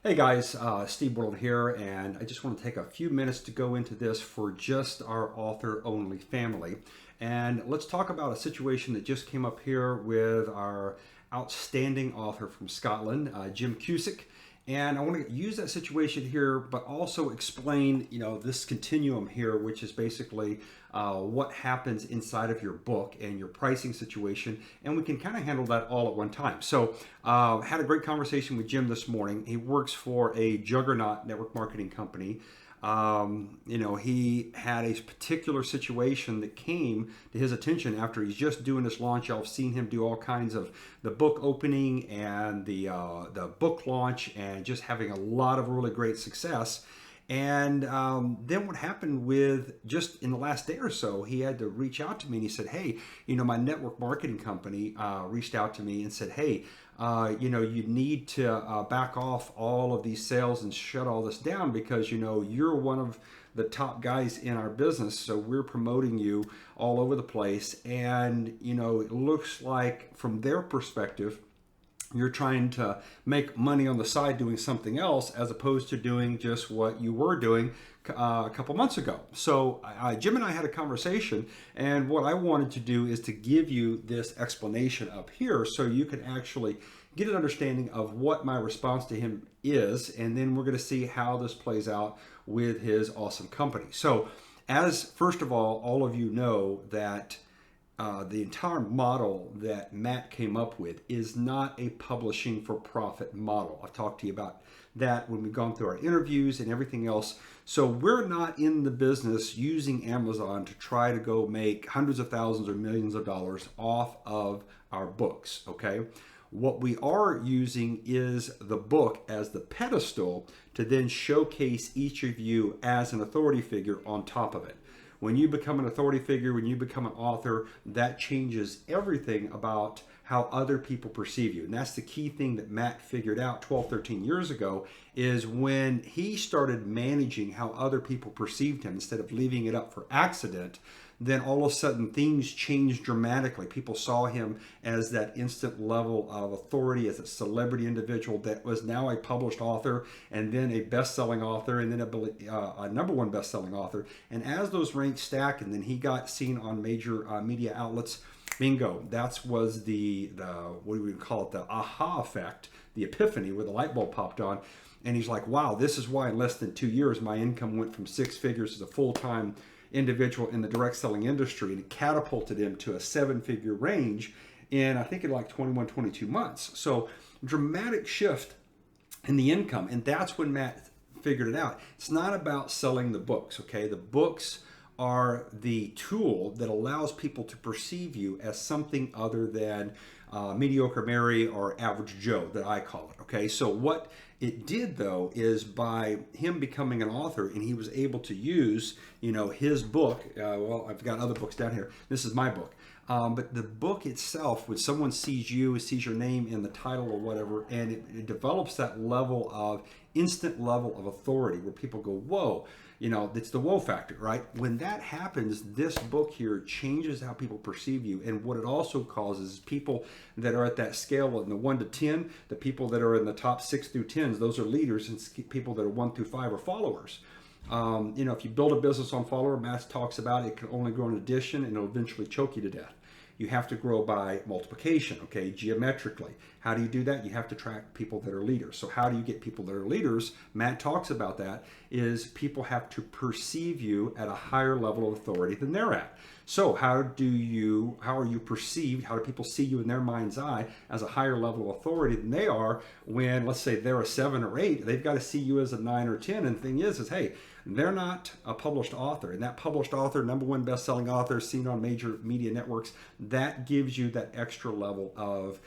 Hey guys, Steve World here, and I just want to take a few minutes to go into this for just our author-only family. And let's talk about a situation that just came up here with our outstanding author from Scotland, Jim Cusick. And I want to use that situation here, but also explain, this continuum here, which is basically what happens inside of your book and your pricing situation. And we can kind of handle that all at one time. So had a great conversation with Jim this morning. He works for a juggernaut network marketing company. He had a particular situation that came to his attention after he's just doing this launch. Y'all have seen him do all kinds of the book opening and the book launch, and just having a lot of really great success. And then what happened with just in the last day or so, he had to reach out to me and he said, hey, my network marketing company reached out to me and said, hey, you need to back off all of these sales and shut all this down because, you're one of the top guys in our business. So we're promoting you all over the place. And, it looks like from their perspective, you're trying to make money on the side doing something else as opposed to doing just what you were doing a couple months ago. So Jim and I had a conversation, and what I wanted to do is to give you this explanation up here so you can actually get an understanding of what my response to him is, and then we're going to see how this plays out with his awesome company. So as first of all of you know that the entire model that Matt came up with is not a publishing for profit model. I've talked to you about that when we've gone through our interviews and everything else. So we're not in the business using Amazon to try to go make hundreds of thousands or millions of dollars off of our books, okay? What we are using is the book as the pedestal to then showcase each of you as an authority figure on top of it. When you become an authority figure, when you become an author, that changes everything about how other people perceive you. And that's the key thing that Matt figured out 12, 13 years ago, is when he started managing how other people perceived him instead of leaving it up for accident, then all of a sudden things changed dramatically. People saw him as that instant level of authority, as a celebrity individual that was now a published author, and then a best-selling author, and then a number one best-selling author. And as those ranks stacked, and then he got seen on major media outlets, bingo, that was the what do we call it, the aha effect, the epiphany, where the light bulb popped on. And he's like, wow, this is why in less than 2 years my income went from 6 figures as a full-time individual in the direct selling industry, and it catapulted him to a 7-figure range in, I think, in like 21, 22 months. So dramatic shift in the income. And that's when Matt figured it out. It's not about selling the books, okay? The books are the tool that allows people to perceive you as something other than mediocre Mary or average Joe, that I call it, okay? So what it did, though, is by him becoming an author, and he was able to use, his book. Well, I've got other books down here. This is my book. But the book itself, when someone sees you, sees your name in the title or whatever, and it develops that level of instant level of authority where people go, whoa, it's the whoa factor, right? When that happens, this book here changes how people perceive you. And what it also causes is people that are at that scale in the 1 to 10, the people that are in the top 6 through 10s, those are leaders, and people that are 1 through 5 are followers. If you build a business on follower, Matt talks about it can only grow in addition, and it'll eventually choke you to death. You have to grow by multiplication, okay, geometrically. How do you do that? You have to attract people that are leaders. So how do you get people that are leaders? Matt talks about that, is people have to perceive you at a higher level of authority than they're at. So how are you perceived? How do people see you in their mind's eye as a higher level of authority than they are when, let's say, they're a 7 or 8, they've got to see you as a 9 or 10. And the thing is, hey, they're not a published author. And that published author, number one best-selling author, seen on major media networks, that gives you that extra level of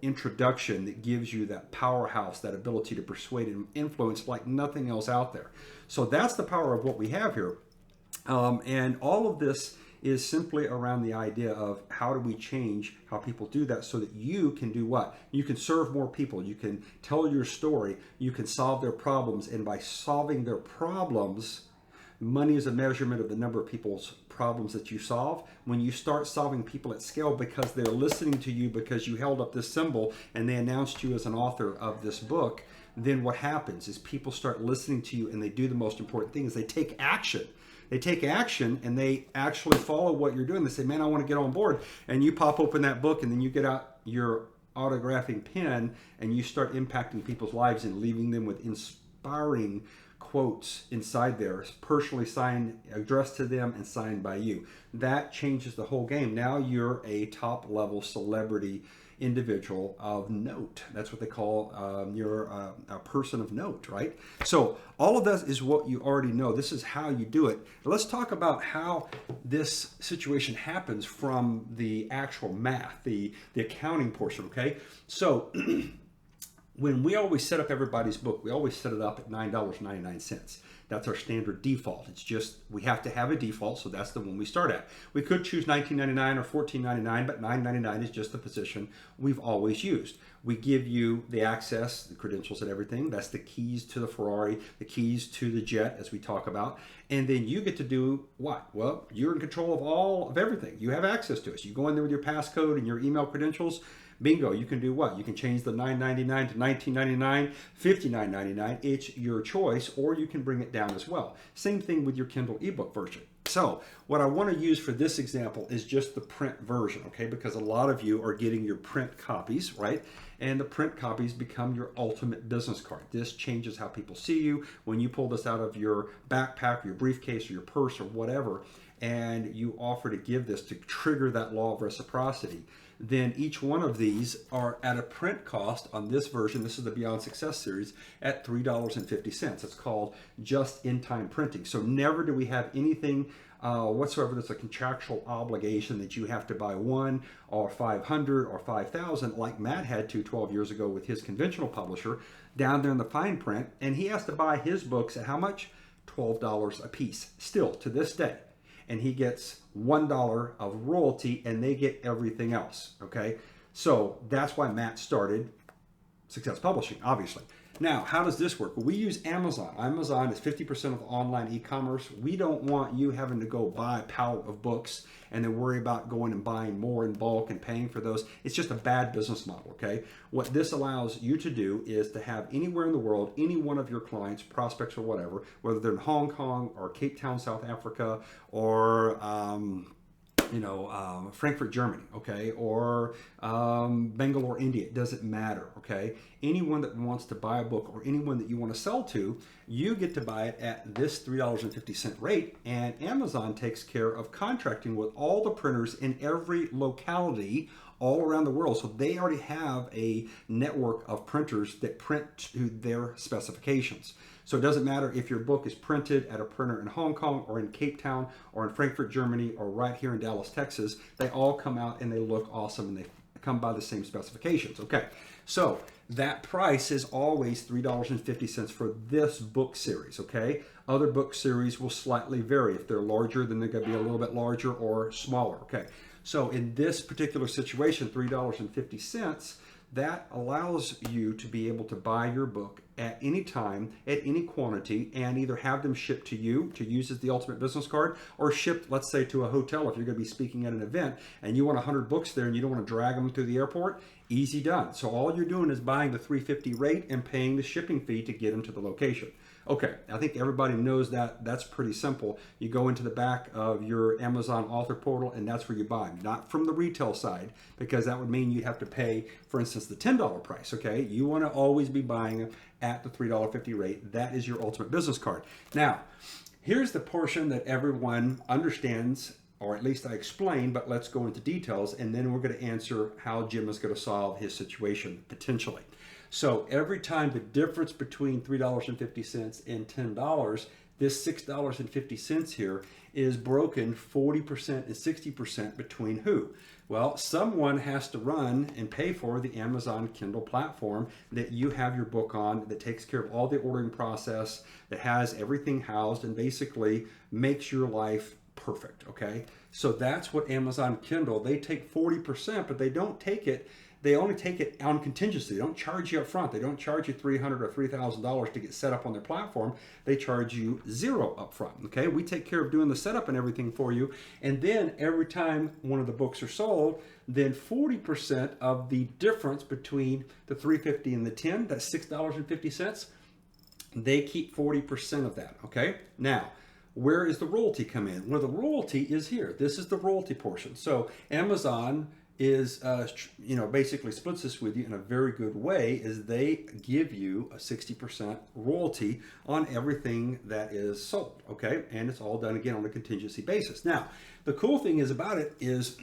introduction, that gives you that powerhouse, that ability to persuade and influence like nothing else out there. So that's the power of what we have here. And all of this is simply around the idea of how do we change how people do that so that you can do what? You can serve more people. You can tell your story. You can solve their problems. And by solving their problems, money is a measurement of the number of people's problems that you solve. When you start solving people at scale because they're listening to you because you held up this symbol and they announced you as an author of this book, then what happens is people start listening to you and they do the most important thing is they take action. They take action and they actually follow what you're doing. They say, man, I want to get on board. And you pop open that book and then you get out your autographing pen and you start impacting people's lives and leaving them with inspiring quotes inside there, personally signed, addressed to them and signed by you. That changes the whole game. Now you're a top level celebrity individual of note. That's what they call you're a person of note, right? So all of that is what you already know. This is how you do it. Let's talk about how this situation happens from the actual math, the accounting portion, okay? So when we always set up everybody's book, we always set it up at $9.99. That's our standard default. It's just, we have to have a default, so that's the one we start at. We could choose $19.99 or $14.99, but $9.99 is just the position we've always used. We give you the access, the credentials and everything. That's the keys to the Ferrari, the keys to the jet, as we talk about. And then you get to do what? Well, you're in control of all of everything. You have access to it. So you go in there with your passcode and your email credentials. Bingo, you can do what? You can change the $9.99 to $19.99, $59.99. It's your choice, or you can bring it down as well. Same thing with your Kindle ebook version. So what I want to use for this example is just the print version, okay? Because a lot of you are getting your print copies, right? And the print copies become your ultimate business card. This changes how people see you. When you pull this out of your backpack, or your briefcase, or your purse, or whatever, and you offer to give this to trigger that law of reciprocity, then each one of these are at a print cost on this version. This is the Beyond Success series at $3.50. It's called just-in-time printing. So never do we have anything whatsoever that's a contractual obligation that you have to buy 1 or 500 or 5,000 like Matt had to 12 years ago with his conventional publisher down there in the fine print. And he has to buy his books at how much? $12 a piece, still to this day. And he gets $1 of royalty and they get everything else, okay? So that's why Matt started Success Publishing, obviously. Now, how does this work? Well, we use Amazon. Amazon is 50% of online e-commerce. We don't want you having to go buy a pallet of books and then worry about going and buying more in bulk and paying for those. It's just a bad business model, okay? What this allows you to do is to have anywhere in the world, any one of your clients, prospects or whatever, whether they're in Hong Kong or Cape Town, South Africa, or Frankfurt, Germany, okay, or Bangalore, India, it doesn't matter, okay? Anyone that wants to buy a book or anyone that you want to sell to, you get to buy it at this $3.50 rate, and Amazon takes care of contracting with all the printers in every locality all around the world. So they already have a network of printers that print to their specifications. So it doesn't matter if your book is printed at a printer in Hong Kong or in Cape Town or in Frankfurt, Germany, or right here in Dallas, Texas, they all come out and they look awesome and they come by the same specifications. Okay, so that price is always $3.50 for this book series, okay? Other book series will slightly vary. If they're larger, then they're gonna be a little bit larger or smaller, okay? So in this particular situation, $3.50, that allows you to be able to buy your book at any time, at any quantity, and either have them shipped to you to use as the ultimate business card, or shipped, let's say, to a hotel if you're going to be speaking at an event and you want 100 books there and you don't want to drag them through the airport. Easy done. So all you're doing is buying the $3.50 rate and paying the shipping fee to get them to the location. Okay, I think everybody knows that. That's pretty simple. You go into the back of your Amazon author portal and that's where you buy them. Not from the retail side, because that would mean you'd have to pay, for instance, the $10 price, okay? You want to always be buying them at the $3.50 rate. That is your ultimate business card. Now, here's the portion that everyone understands, or at least I explain, but let's go into details, and then we're going to answer how Jim is going to solve his situation, potentially. So every time the difference between $3.50 and $10, this $6.50 here is broken 40% and 60% between who? Well, someone has to run and pay for the Amazon Kindle platform that you have your book on, that takes care of all the ordering process, that has everything housed and basically makes your life perfect, okay? So that's what Amazon Kindle, they take 40%, but they don't take it they only take it on contingency. They don't charge you up front. They don't charge you $300 or $3,000 to get set up on their platform. They charge you zero up front. Okay, we take care of doing the setup and everything for you. And then every time one of the books are sold, then 40% of the difference between the $350 and the $10, that's $6.50, they keep 40% of that. Okay, now, where is the royalty come in? Well, the royalty is here. This is the royalty portion. So Amazon is, basically splits this with you in a very good way, is they give you a 60% royalty on everything that is sold, okay? And it's all done, again, on a contingency basis. Now, the cool thing is about it is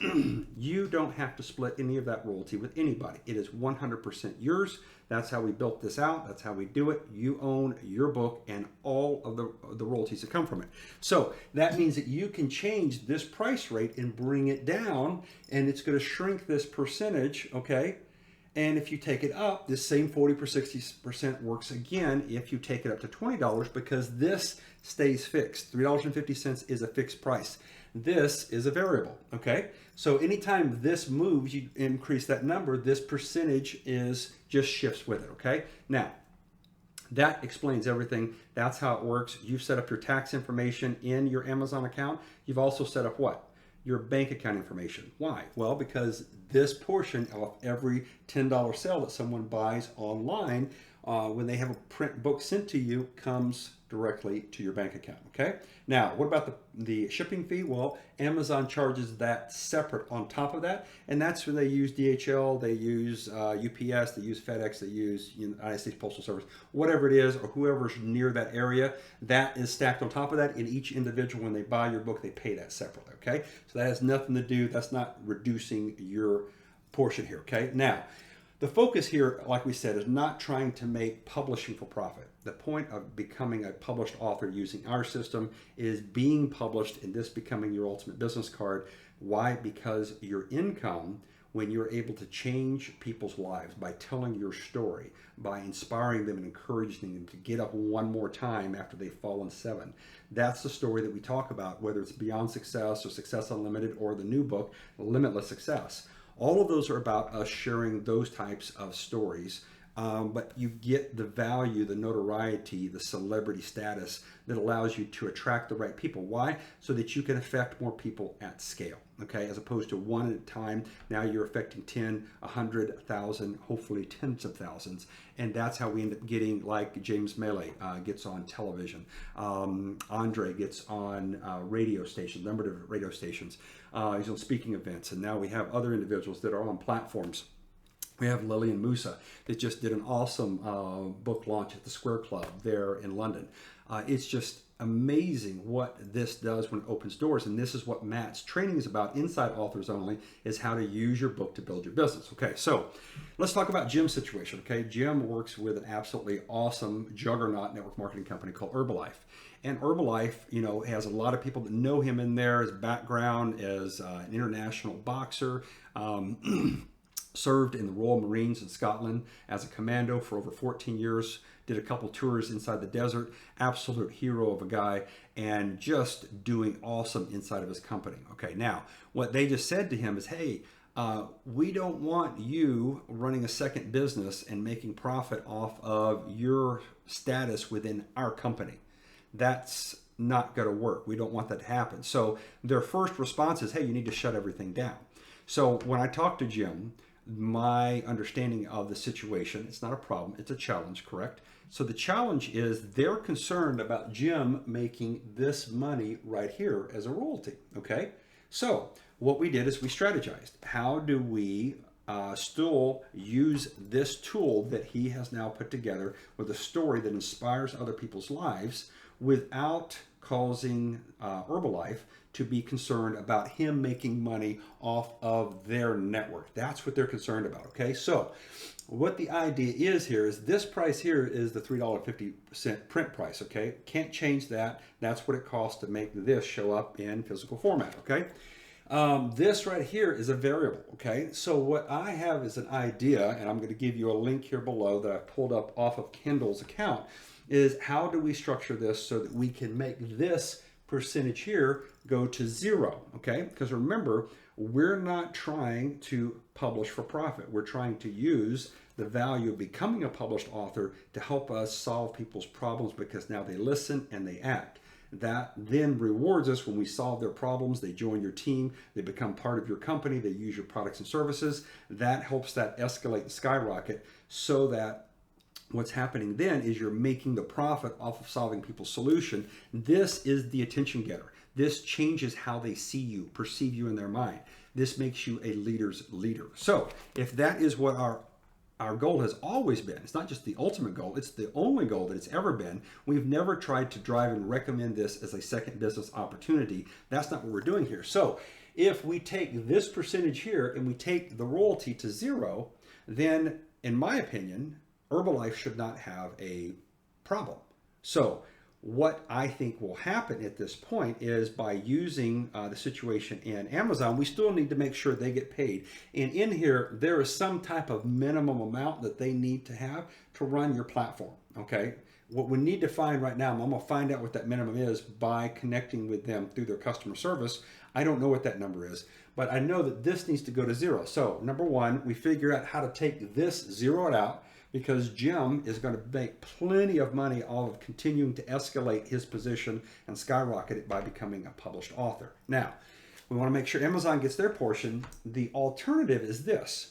you don't have to split any of that royalty with anybody. It is 100% yours. That's how we built this out. That's how we do it. You own your book and all of the royalties that come from it. So that means that you can change this price rate and bring it down, and it's going to shrink this percentage, okay? And if you take it up, this same 40 per 60% works again if you take it up to $20, because this stays fixed. $3.50 is a fixed price. This is a variable, okay? So anytime this moves, you increase that number, this percentage just shifts with it, okay? Now, that explains everything. That's how it works. You've set up your tax information in your Amazon account. You've also set up what? Your bank account information. Why? Well, because this portion of every $10 sale that someone buys online, when they have a print book sent to you, comes directly to your bank account, okay? Now, what about the shipping fee? Well, Amazon charges that separate on top of that, and that's when they use DHL, they use UPS, they use FedEx, they use United States Postal Service, whatever it is, or whoever's near that area, that is stacked on top of that. In each individual, when they buy your book, they pay that separately, okay? So that has nothing to do, that's not reducing your portion here, okay? Now, the focus here, like we said, is not trying to make publishing for profit. The point of becoming a published author using our system is being published and this becoming your ultimate business card. Why? Because your income, when you're able to change people's lives by telling your story, by inspiring them and encouraging them to get up one more time after they've fallen seven, that's the story that we talk about, whether it's Beyond Success or Success Unlimited or the new book, Limitless Success. All of those are about us sharing those types of stories, but you get the value, the notoriety, the celebrity status that allows you to attract the right people. Why? So that you can affect more people at scale, okay? As opposed to one at a time. Now you're affecting 10, 100, 1,000, hopefully tens of thousands. And that's how we end up getting, like James Melee gets on television. Andre gets on radio stations, number of radio stations. He's on speaking events. And now we have other individuals that are on platforms. We have Lillian Musa that just did an awesome book launch at the Square Club there in London. It's just amazing what this does when it opens doors, and this is what Matt's training is about inside Authors Only, is how to use your book to build your business. Okay, so let's talk about Jim's situation. Okay, Jim works with an absolutely awesome juggernaut network marketing company called Herbalife. And Herbalife, has a lot of people that know him in there. His background as an international boxer, served in the Royal Marines in Scotland as a commando for over 14 years, did a couple tours inside the desert, absolute hero of a guy, and just doing awesome inside of his company. Okay, now, what they just said to him is, hey, we don't want you running a second business and making profit off of your status within our company. That's not going to work. We don't want that to happen. So their first response is, hey, you need to shut everything down. So when I talked to Jim, my understanding of the situation, it's not a problem, it's a challenge, correct? So the challenge is they're concerned about Jim making this money right here as a royalty, okay? So what we did is we strategized. How do we still use this tool that he has now put together with a story that inspires other people's lives without causing Herbalife to be concerned about him making money off of their network? That's what they're concerned about, okay? So what the idea is here is this price here is the $3.50 print price, okay? Can't change that. That's what it costs to make this show up in physical format, okay? This right here is a variable, okay? So what I have is an idea, and I'm going to give you a link here below that I pulled up off of Kindle's account, is how do we structure this so that we can make this percentage here go to zero, okay? Because remember, we're not trying to publish for profit. We're trying to use the value of becoming a published author to help us solve people's problems, because now they listen and they act. That then rewards us when we solve their problems. They join your team, they become part of your company, they use your products and services. That helps that escalate and skyrocket, so that what's happening then is you're making the profit off of solving people's solution. This is the attention getter. This changes how they see you, perceive you in their mind. This makes you a leader's leader. So if that is what our goal has always been, it's not just the ultimate goal, it's the only goal that it's ever been. We've never tried to drive and recommend this as a second business opportunity. That's not what we're doing here. So if we take this percentage here and we take the royalty to zero, then in my opinion, Herbalife should not have a problem. So what I think will happen at this point is, by using the situation in Amazon, we still need to make sure they get paid. And in here, there is some type of minimum amount that they need to have to run your platform, okay? What we need to find right now, I'm gonna find out what that minimum is by connecting with them through their customer service. I don't know what that number is, but I know that this needs to go to zero. So number one, we figure out how to take this, zero it out, because Jim is going to make plenty of money off of continuing to escalate his position and skyrocket it by becoming a published author. Now, we want to make sure Amazon gets their portion. The alternative is this.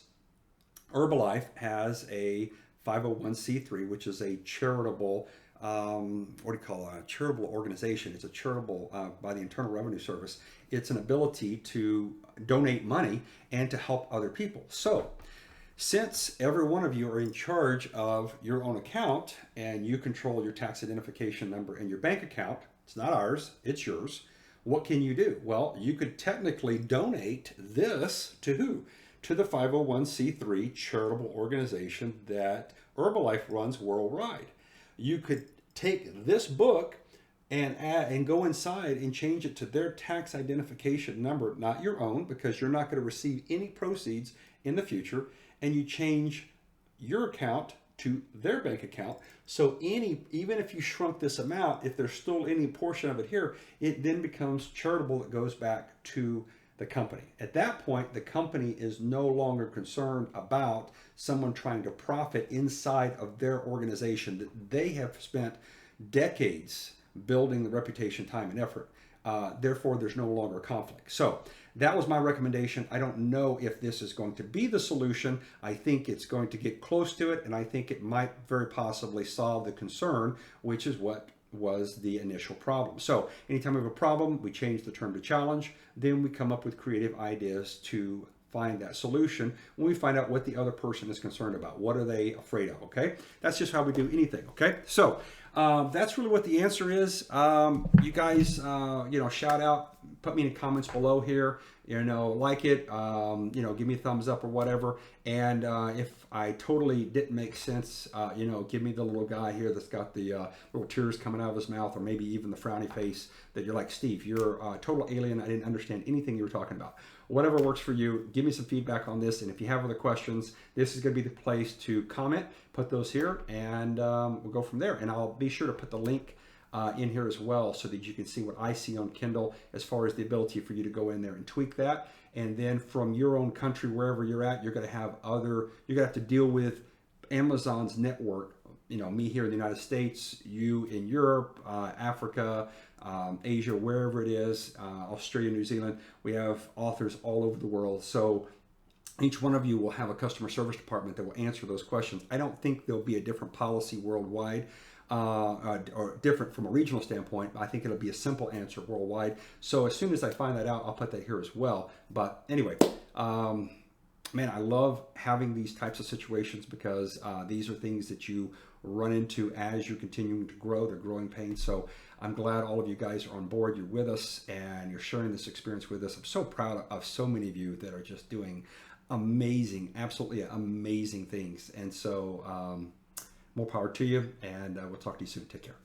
Herbalife has a 501c3, which is a charitable, charitable organization. It's a charitable by the Internal Revenue Service. It's an ability to donate money and to help other people. So, since every one of you are in charge of your own account and you control your tax identification number and your bank account, it's not ours, it's yours, what can you do? Well, you could technically donate this to who? To the 501c3 charitable organization that Herbalife runs worldwide. You could take this book and go inside and change it to their tax identification number, not your own, because you're not going to receive any proceeds in the future, and you change your account to their bank account. So even if you shrunk this amount, if there's still any portion of it here, it then becomes charitable that goes back to the company. At that point, the company is no longer concerned about someone trying to profit inside of their organization that they have spent decades building the reputation, time, and effort. Therefore, there's no longer a conflict. So that was my recommendation. I don't know if this is going to be the solution. I think it's going to get close to it, and I think it might very possibly solve the concern, which is what was the initial problem. So anytime we have a problem, we change the term to challenge. Then we come up with creative ideas to find that solution when we find out what the other person is concerned about. What are they afraid of, okay? That's just how we do anything, okay? So that's really what the answer is. You guys, shout out, put me in the comments below here, like it, give me a thumbs up or whatever. And if I totally didn't make sense, give me the little guy here that's got the little tears coming out of his mouth, or maybe even the frowny face that you're like, Steve, you're a total alien. I didn't understand anything you were talking about. Whatever works for you, give me some feedback on this. And if you have other questions, this is going to be the place to comment, put those here, and we'll go from there. And I'll be sure to put the link in here as well, so that you can see what I see on Kindle as far as the ability for you to go in there and tweak that. And then from your own country, wherever you're at, you're going to have you're going to have to deal with Amazon's network. Me here in the United States, you in Europe, Africa, Asia, wherever it is, Australia, New Zealand. We have authors all over the world. So each one of you will have a customer service department that will answer those questions. I don't think there'll be a different policy worldwide, or different from a regional standpoint. I think it'll be a simple answer worldwide. So as soon as I find that out, I'll put that here as well. But anyway, man, I love having these types of situations, because these are things that you run into as you're continuing to grow. They're growing pains. So I'm glad all of you guys are on board. You're with us and you're sharing this experience with us. I'm so proud of so many of you that are just doing amazing, absolutely amazing things. And so more power to you, and we'll talk to you soon. Take care.